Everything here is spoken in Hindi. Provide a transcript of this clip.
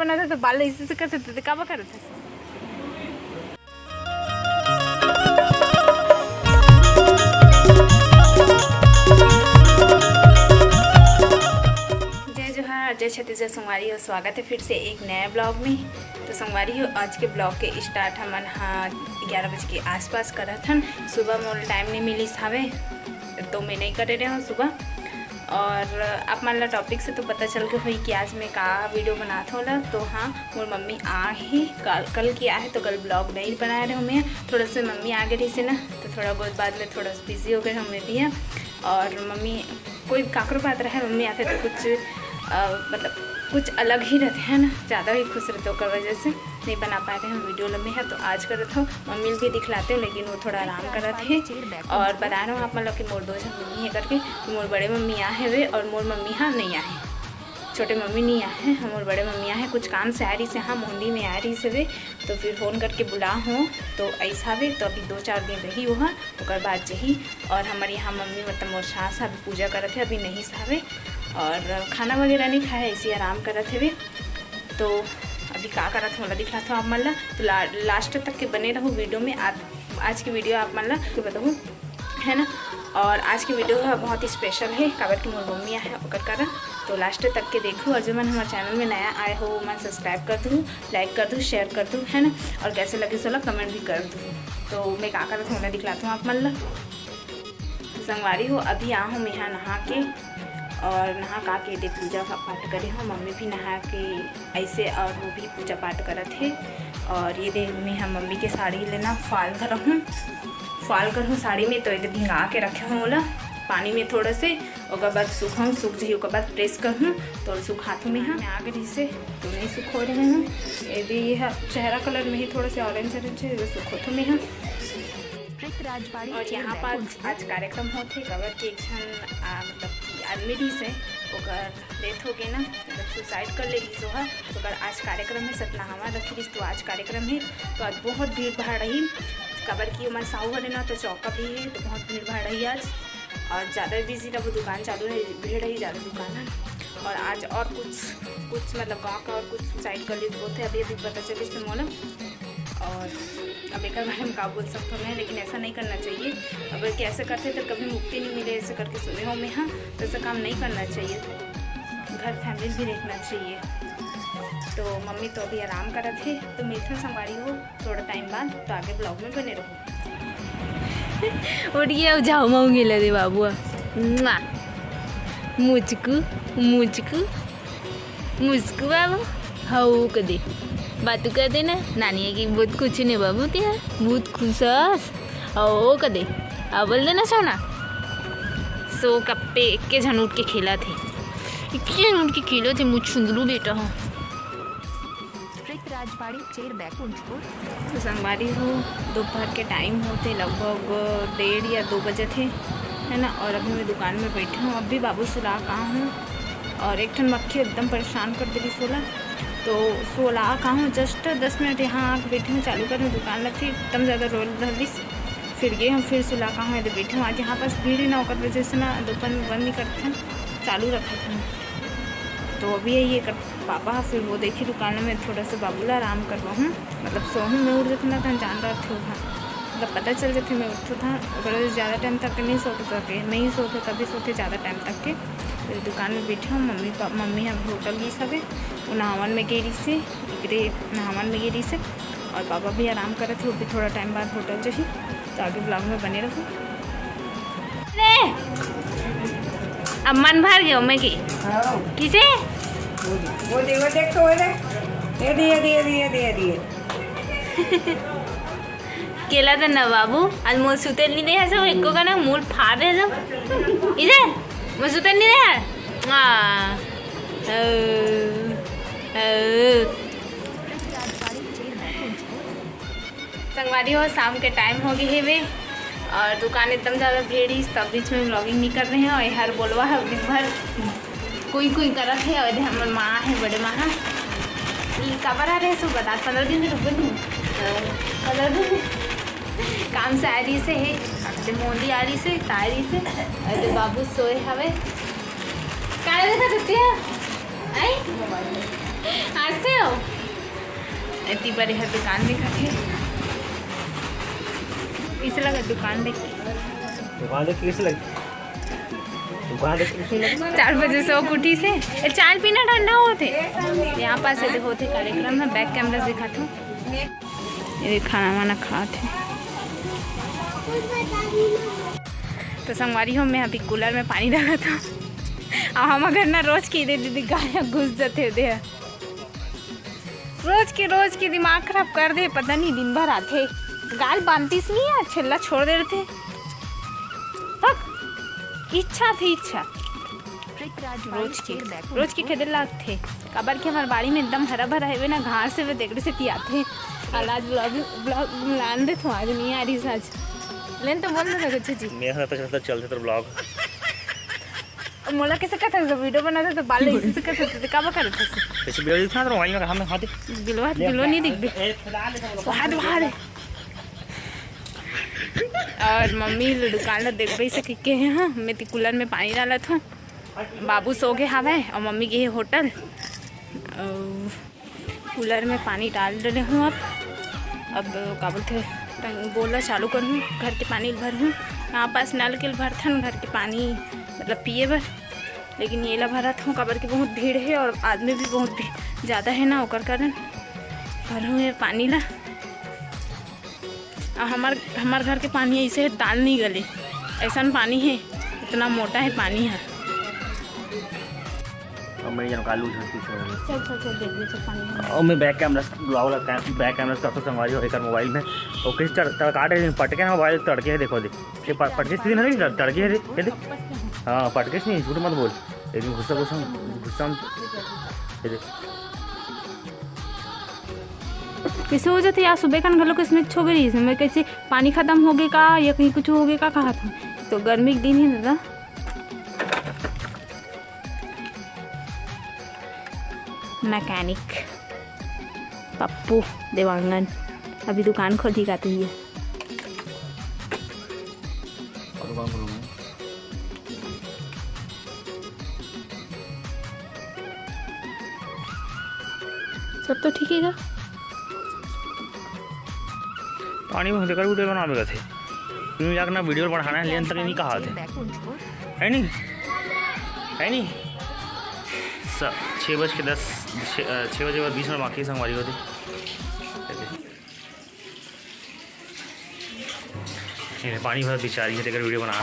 बना था तो बाल ऐसे से करते थे, काबा करते थे। जय जोहार, जय छत्तीसगढ़। संगवारी हो, स्वागत है फिर से एक नया ब्लॉग में। तो संगवारी हो, आज के ब्लॉग के स्टार्ट हमन 11 बजे के आसपास करत हन। सुबह मोर टाइम नहीं मिलिस हवे तो मैं नहीं करे रहे हूँ सुबह। और आप मान ला टॉपिक से तो पता चल के हुई कि आज मैं का वीडियो बनाता होला। तो हाँ, मोर मम्मी आ ही कल किया है तो कल ब्लॉग नहीं बना रहे हूँ मैं। थोड़ा सा मम्मी आ गई से ना तो थोड़ा बहुत बाद में थोड़ा सा बिजी हो गए हमें भी है। और मम्मी कोई काकरो बात रहा है, मम्मी आते तो कुछ मतलब कुछ अलग ही रहते हैं ना, ज़्यादा ही खुश रहते हो कर वजह से नहीं बना पाए थे हम वीडियो लंबे है। तो आज कर रहे थे मम्मी भी दिखलाते हो, लेकिन वो थोड़ा आराम कर रहे थे। और बता रहा हूँ आप मतलब कि मोर दो मम्मी है करके, मोर बड़े मम्मी आए हुए और मोर मम्मी हाँ नहीं आए, छोटे मम्मी नहीं आए हैं, हम और बड़े मम्मी आए हैं। कुछ काम से आ रही से हाँ मोहंदी में आ रही से वे, तो फिर फ़ोन करके बुला हूँ तो ऐसा वे। तो अभी 2-4 दिन रही वो ओकर बाद जही। और हमारे यहाँ मम्मी मतलब मोर सास अभी पूजा करते थे, अभी नहीं सावे और खाना वगैरह नहीं खाए, ऐसे आराम करते थे वे। तो अभी का करत होला दिखला था आप मतलब। तो लास्ट तक के बने रहो वीडियो में। आज की वीडियो आप मतलब बताऊँ है ना। और आज की वीडियो बहुत ही स्पेशल है, काबर की मोर मम्मी है ओकर कारण। तो लास्ट तक के देखो और जो मन हमारे चैनल में नया आए हो मैं सब्सक्राइब कर दूँ, लाइक कर दूँ, शेयर कर दूँ है ना। और कैसे लगे सोला कमेंट भी कर दूँ। तो मैं का करत हूँ दिखलाता हूँ आप मतलब। संगवारी हो, अभी आ हूँ मैं यहाँ नहा के और नहा का के दे पूजा पाठ करे हूँ। मम्मी भी नहा के ऐसे और वो भी पूजा पाठ करत है। और ये दे मैं हम मम्मी के साड़ी लेना फाल कर हूँ, फाल कर हूँ साड़ी में। तो ये भिंगा के रखे हूँ ओला पानी में थोड़ा से, और बाद सूखाऊँ, सूख जाइए उसके बाद प्रेस कर हूँ तो सुखात हूँ मैं यहाँ। मैं आ गई से तो नहीं सुखो रहे हूँ, ये भी यह चेहरा कलर में ही थोड़ा से ऑरेंज ऑरेंज है, सुखो तो मैं यहाँ। और यहाँ पर आज कार्यक्रम होते कबर के एक मतलब आदमी से ओकर डेथ हो गए ना, मतलब सुसाइड कर ले सो है। तो आज कार्यक्रम है सतनाहवा रखी रही, तो आज कार्यक्रम है। तो आज बहुत भीड़ भाड़ रही कबर की हमारे साहू है ना, तो चौका भी है तो बहुत भीड़ भाड़ रही आज। और ज़्यादा बिजी रहा, वो दुकान चालू रही, भीड़ रही ज़्यादा दुकान है। और आज और कुछ मतलब गाँव का और कुछ सुसाइड कर ली तो थे, अभी पता चली से मोला। और अब एक बारे में का बोल सकता हूँ मैं, लेकिन ऐसा नहीं करना चाहिए। अगर कि ऐसा करते तो कभी मुक्ति नहीं मिले, ऐसे करके सुने हो मैं हाँ। तो ऐसा काम नहीं करना चाहिए, घर फैमिली भी देखना चाहिए। तो मम्मी तो अभी आराम कर रहे थे, तो मिलते संगवारी हो थोड़ा टाइम बाद। तो आगे ब्लॉग में बने रहो। और ये जाओ मऊ गेला रे बाबू, मुझको मुझको मुझको बाबू हाउ कदे बात कर देना नानी की बहुत कुछ नहीं बाबू त्या बहुत खुश ओ कदे आ बोल देना सोना। सो कप्पे इक्के झन उठ के खेला थे, इक्के झन उठ के खेलो थे। मुझ सुंदरू बेटा हो तो संगवारी हो, दोपहर के टाइम होते लगभग 1:30 या 2 बजे थे है ना। और अभी मैं दुकान में बैठी हूँ, अभी बाबू सुला कहाँ हूँ। और एक ठन मक्खी एकदम परेशान कर दी सोला, तो सोला कहाँ हूँ जस्ट 10 मिनट यहाँ आके बैठी हूँ, चालू कर दुकान लगी एकदम ज़्यादा रोल रही। फिर गए हम, फिर सुला कहाँ हूँ इधर बैठे हूँ। आज यहाँ पास भीड़ ही ना होकर वजह से ना दुकान बंद नहीं करते हैं, चालू रखा था। तो अभी ये कर पापा फिर वो देखी दुकान में थोड़ा सा बाबूला आराम करवा हूँ, मतलब सोहूँ मैं उठ जाता था जान रहा था, मतलब पता चल जाते मैं उठता था। अगर ज़्यादा टाइम तक नहीं सोते सके, नहीं सोते कभी सोते ज़्यादा टाइम तक के। तो दुकान में बैठे हूँ, मम्मी अब होटल गई सब वो नहावन में गेरी से इकड़े नहावन में गेरी से। और पापा भी आराम कर रहे थे, वो भी थोड़ा टाइम बाद होटल चाहिए। तो आगे ब्लॉग में बने रहो। अब मन भर गया मैं की किसे वो देखो ये दिए केला था ना बाबू, आज मूल सुते नहीं रहे सब, एक को ना मूल फाड़ रहे सब इधर मैं सुते नहीं रहे। संगवारी हो, शाम के टाइम हो गई है वे और दुकान एकदम ज़्यादा भीड़ ही, तब बीच में व्लॉगिंग नहीं कर रहे हैं। और हर बोलवा है दिन भर कोई करत है। और हमारे माँ है, बड़े माँ है, कबर आ रहे सब बता 15 दिन रुक दूँ 15 दिन काम से आ रही से है, मोदी आ रही से तारी से। अरे बाबू सोए हवे का देखा सकती है आई हंसते हो इतनी बड़ी है दुकान देखा थे इस लगा दुकान देख कैसे लगी? दुकान देख कैसे लगी? 4 बजे से उठी से चाय पीना ठंडा होते यहाँ पास होते कार्यक्रम में बैक कैमरा दिखा था ये खाना वाना खाते तो संगवारी हो मैं अभी कूलर में पानी डाला था और हम अगर ना रोज की दीदी गाय घुस जाते दे रोज की दिमाग खराब कर दे पता नहीं दिन भर आते गाल बांधती नहीं है छिल्ला छोड़ दे रहे थे इच्छा रोज की खेदे लाग थे कबर के हमारे बाड़ी में एकदम हरा भरा है ना घास से वे देखने से पियाते और आज ब्लॉग लान दे तो आज नहीं आ रही आज लेन तो बोल रहे कुछ जी मेरा तो चलते तो ब्लॉग मोला कैसे कहता है वीडियो बनाता तो बाल ऐसे कहते थे कब करते थे ऐसे वीडियो दिखा तो मोबाइल में हम खाते गिलो नहीं दिख बे स्वाद बाहर और मम्मी दुकान देख रही सके के हैं हाँ मैं कूलर में पानी डाला था बाबू सो गए हवा और मम्मी गई होटल कूलर में पानी डाल रहे हूँ अब क्या बोलते बोला चालू करूँ घर के पानी भर हूँ यहाँ पास नल के भर था घर के पानी मतलब पिए भर लेकिन ये ला भरा था कबर की बहुत भीड़ है और आदमी भी बहुत ज़्यादा है ना ओकर कारण भर हूँ पानी ला हमार घर के पानी ऐसे दाल नहीं गले ऐसा पानी है इतना मोटा है पानी है मैं जन कालू झंटी चल देख ले पानी और मैं बैक कैमरा बैक कैमरा करता संगवारी हो एक मोबाइल में और किस काटे पटके ना मोबाइल तड़के है देखो देख पटके सीधे नहीं तड़के है देख हाँ पटके नहीं झूठ मत बोल लेकिन गुस्सा कैसे हो जाते यार सुबह का घलों के इसमें छो गई इसमें कैसे पानी ख़त्म हो गए का या कहीं कुछ हो गया का कहा था तो गर्मी के दिन ही दादा मैकेनिक पप्पू देवांगन अभी दुकान खोली जाती है सब तो ठीक है पानी में देकर वीडियो बनावे थे क्यों जाकर ना वीडियो बढ़ाना है लेन तक नहीं कहा थे है नहीं 6 बजे 20 मिनट बाकी संगवारी होती पानी भर बेचारी है देकर वीडियो बना